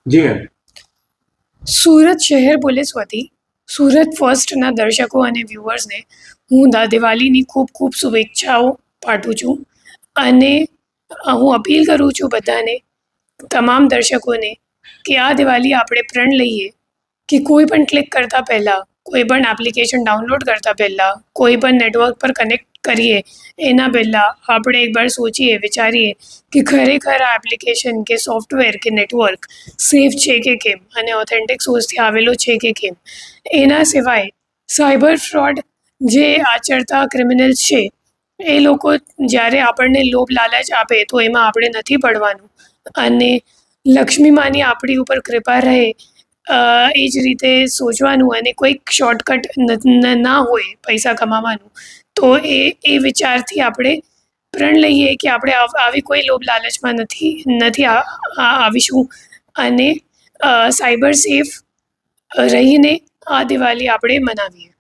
જી ma'am. Surat શહેર police વતી સુરત ફર્સ્ટના દર્શકો અને વ્યુઅર્સને હું દિવાળીની ખૂબ ખૂબ શુભેચ્છાઓ પાઠવું છું અને હું અપીલ કરું છું બધાને, તમામ દર્શકોને, કે આ દિવાળી આપણે પ્રણ લઈએ કે કોઈ પણ ક્લિક કરતાં પહેલાં, કોઈ પણ એપ્લિકેશન ડાઉનલોડ કરતાં પહેલાં, કોઈ પણ નેટવર્ક પર કનેક્ટ કરીએ એના પહેલાં આપણે એકવાર સોચીએ, વિચારીએ કે ખરેખર આ એપ્લિકેશન કે સોફ્ટવેર કે નેટવર્ક સેફ છે કે કેમ અને ઓથેન્ટિક સોર્સથી આવેલો છે કે કેમ. એના સિવાય સાયબર ફ્રોડ જે આચરતા ક્રિમિનલ્સ છે એ લોકો જ્યારે આપણને લોભ લાલચ આપે તો એમાં આપણે નથી પડવાનું અને લક્ષ્મી માની આપણી ઉપર કૃપા રહે એ જ રીતે સોચવાનું અને કોઈક શોર્ટકટ ના હોય પૈસા કમાવાનું, તો એ વિચારથી આપણે પ્રણ લઈએ કે આપણે આવી કોઈ લોભ લાલચમાં નથી આવીશું અને સાયબર સેફ રહીને આ દિવાળી આપણે મનાવીએ.